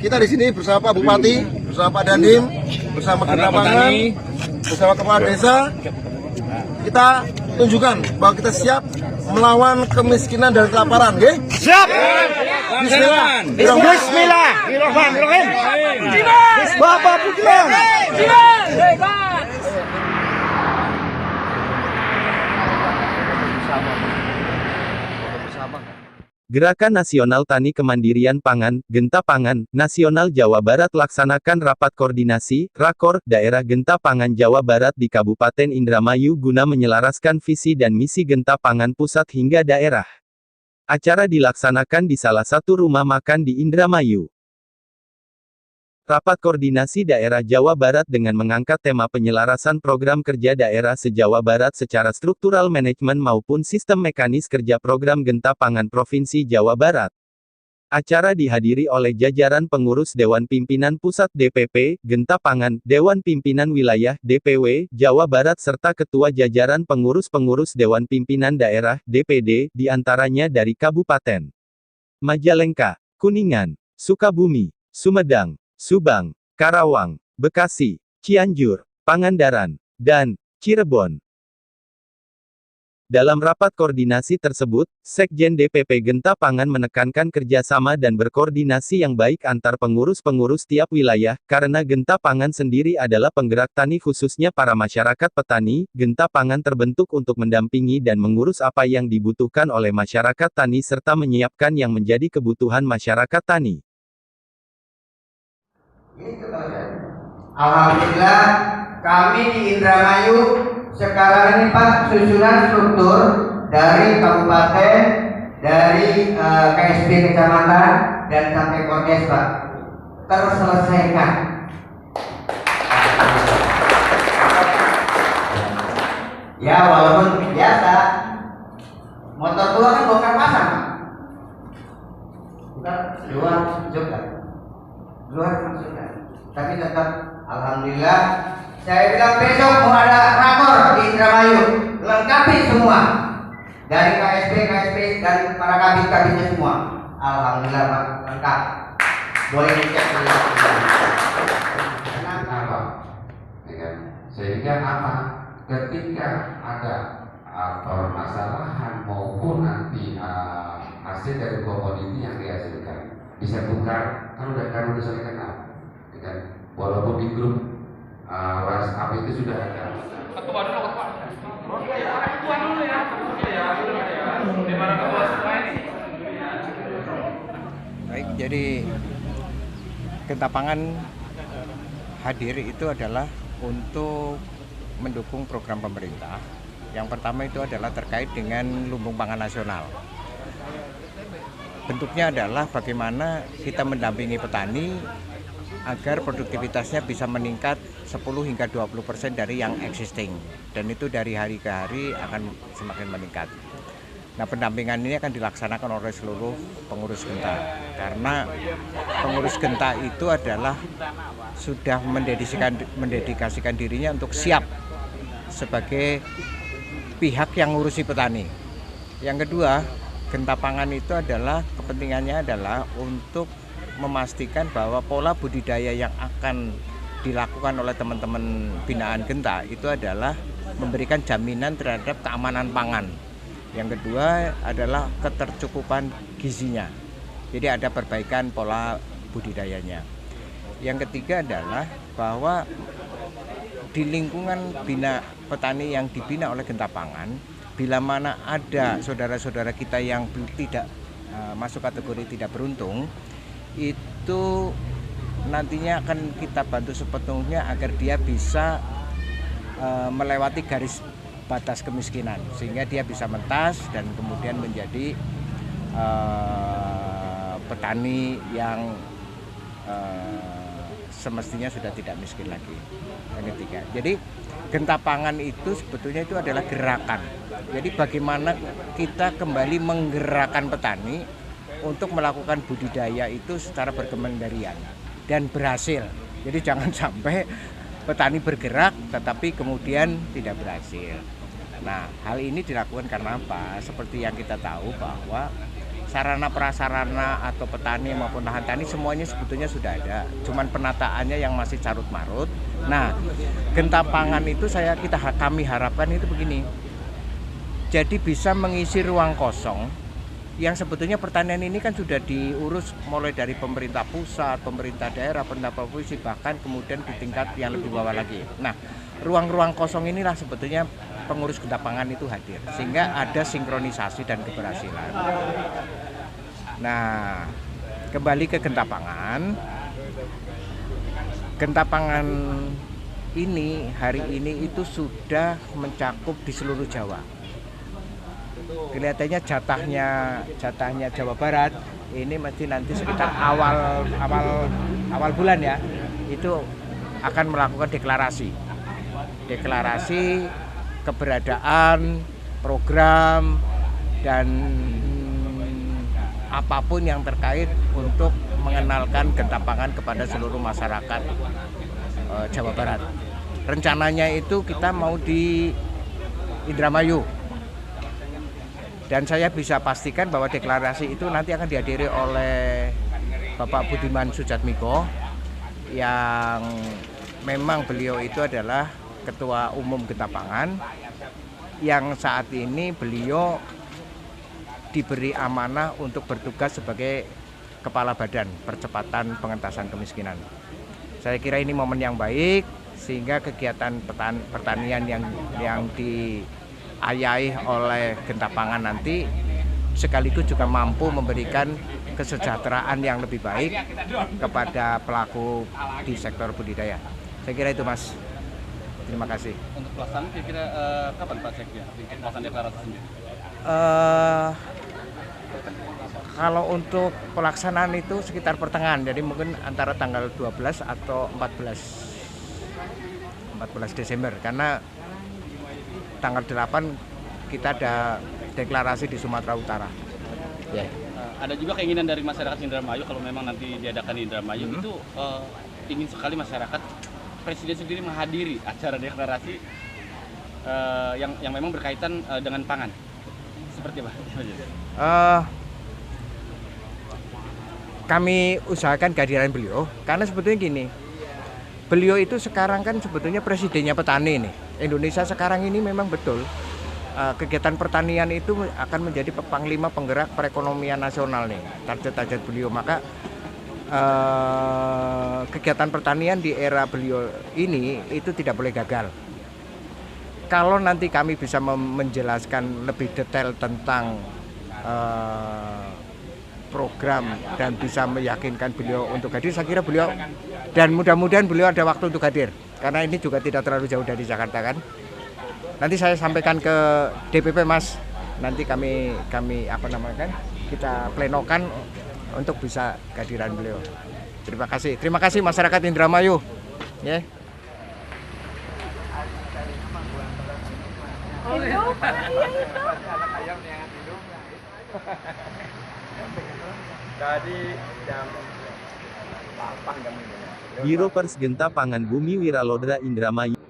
kita di sini bersama Pak Bupati, bersama Pak Dandim, bersama Genta Pangan, bersama Kepala Desa. Kita tunjukkan bahwa kita siap melawan kemiskinan dan kelaparan, nggih? Siap. Bismillah. Bismillahirrahmanirrahim. Bapak Pujian. Gerakan Nasional Tani Kemandirian Pangan, Genta Pangan, Nasional Jawa Barat laksanakan rapat koordinasi, Rakor, daerah Genta Pangan Jawa Barat di Kabupaten Indramayu guna menyelaraskan visi dan misi Genta Pangan pusat hingga daerah. Acara dilaksanakan di salah satu rumah makan di Indramayu. Rapat koordinasi daerah Jawa Barat dengan mengangkat tema penyelarasan program kerja daerah se-Jawa Barat secara struktural manajemen maupun sistem mekanis kerja program Genta Pangan Provinsi Jawa Barat. Acara dihadiri oleh jajaran pengurus Dewan Pimpinan Pusat DPP, Genta Pangan, Dewan Pimpinan Wilayah, DPW, Jawa Barat serta ketua jajaran pengurus-pengurus Dewan Pimpinan Daerah, DPD, diantaranya dari Kabupaten Majalengka, Kuningan, Sukabumi, Sumedang, Subang, Karawang, Bekasi, Cianjur, Pangandaran, dan Cirebon. Dalam rapat koordinasi tersebut, Sekjen DPP Genta Pangan menekankan kerjasama dan berkoordinasi yang baik antar pengurus-pengurus tiap wilayah, karena Genta Pangan sendiri adalah penggerak tani khususnya para masyarakat petani. Genta Pangan terbentuk untuk mendampingi dan mengurus apa yang dibutuhkan oleh masyarakat tani serta menyiapkan yang menjadi kebutuhan masyarakat tani. Alhamdulillah kami di Indramayu sekarang ini Pak, susunan struktur dari kabupaten, dari KSP kecamatan dan sampai Kordes Pak terselesaikan. Ya walaupun biasa motor tua kan bongkar pasang Pak, bukan luar juga. Luar maksudnya, tapi tetap alhamdulillah saya bilang besok mau ada rakor di Indramayu, lengkapi semua dari KSP dan para kabit-kabitnya semua. Alhamdulillah Pak, lengkap. Boleh dicek dulu. Kenapa? Sehingga apa? Ketika ada permasalahan maupun nanti hasil dari komoditi yang dihasilkan bisa tukar, kan udah selesai kan? Walaupun di grup WhatsApp itu sudah ada. Baik, jadi Genta Pangan hadir itu adalah untuk mendukung program pemerintah. Yang pertama itu adalah terkait dengan lumbung pangan nasional. Bentuknya adalah bagaimana kita mendampingi petani agar produktivitasnya bisa meningkat 10 hingga 20% dari yang existing, dan itu dari hari ke hari akan semakin meningkat. Nah, pendampingan ini akan dilaksanakan oleh seluruh pengurus Genta, karena pengurus Genta itu adalah sudah mendedikasikan dirinya untuk siap sebagai pihak yang ngurusi petani. Yang kedua, Genta Pangan itu adalah kepentingannya adalah untuk memastikan bahwa pola budidaya yang akan dilakukan oleh teman-teman binaan Genta itu adalah memberikan jaminan terhadap keamanan pangan. Yang kedua adalah ketercukupan gizinya. Jadi ada perbaikan pola budidayanya. Yang ketiga adalah bahwa di lingkungan bina petani yang dibina oleh Genta Pangan, bila mana ada saudara-saudara kita yang tidak masuk kategori tidak beruntung, itu nantinya akan kita bantu sepenuhnya agar dia bisa melewati garis batas kemiskinan, sehingga dia bisa mentas dan kemudian menjadi petani yang semestinya sudah tidak miskin lagi. Yang ketiga, jadi Genta Pangan itu sebetulnya itu adalah gerakan. Jadi bagaimana kita kembali menggerakkan petani untuk melakukan budidaya itu secara berkemandirian dan berhasil. Jadi jangan sampai petani bergerak tetapi kemudian tidak berhasil. Nah, hal ini dilakukan karena apa? Seperti yang kita tahu bahwa sarana prasarana atau petani maupun lahan tani semuanya sebetulnya sudah ada, cuman penataannya yang masih carut marut. Nah, Genta Pangan itu kami harapkan itu begini, jadi bisa mengisi ruang kosong yang sebetulnya pertanian ini kan sudah diurus mulai dari pemerintah pusat, pemerintah daerah, pemerintah provinsi, bahkan kemudian di tingkat yang lebih bawah lagi. Nah, ruang-ruang kosong inilah sebetulnya pengurus Genta Pangan itu hadir, sehingga ada sinkronisasi dan keberhasilan. Nah, kembali ke Genta Pangan. Genta Pangan ini hari ini itu sudah mencakup di seluruh Jawa. Kelihatannya jatahnya Jawa Barat ini mesti nanti sekitar awal bulan ya, itu akan melakukan deklarasi keberadaan program dan apapun yang terkait untuk mengenalkan Genta Pangan kepada seluruh masyarakat Jawa Barat. Rencananya itu kita mau di Indramayu. Dan saya bisa pastikan bahwa deklarasi itu nanti akan dihadiri oleh Bapak Budiman Sujatmiko, yang memang beliau itu adalah Ketua Umum Genta Pangan, yang saat ini beliau diberi amanah untuk bertugas sebagai Kepala Badan Percepatan Pengentasan Kemiskinan. Saya kira ini momen yang baik, sehingga kegiatan pertanian yang diayahi oleh Genta Pangan nanti sekaligus juga mampu memberikan kesejahteraan yang lebih baik kepada pelaku di sektor budidaya. Saya kira itu, Mas. Terima kasih. Untuk pelaksanaan kira-kira kapan Pak Sekjen pelaksanaan deklarasi sendiri? Kalau untuk pelaksanaan itu sekitar pertengahan, jadi mungkin antara tanggal 12 atau 14 Desember, karena tanggal 8 kita ada deklarasi di Sumatera Utara. Yeah. Ada juga keinginan dari masyarakat Indramayu, kalau memang nanti diadakan di Indramayu, itu ingin sekali masyarakat Presiden sendiri menghadiri acara deklarasi yang memang berkaitan dengan pangan. Seperti apa? Kami usahakan kehadiran beliau, karena sebetulnya gini, beliau itu sekarang kan sebetulnya presidennya petani nih. Indonesia sekarang ini memang betul kegiatan pertanian itu akan menjadi panglima penggerak perekonomian nasional nih, target-target beliau. Maka kegiatan pertanian di era beliau ini itu tidak boleh gagal. Kalau nanti kami bisa menjelaskan lebih detail tentang program dan bisa meyakinkan beliau untuk hadir, saya kira beliau, dan mudah-mudahan beliau ada waktu untuk hadir, karena ini juga tidak terlalu jauh dari Jakarta kan. Nanti saya sampaikan ke DPP, Mas. Nanti kami kita plenokan untuk bisa kehadiran beliau. Terima kasih masyarakat Indramayu. Ya. Biro Pers Genta Pangan Bumi Wiralodra Indramayu.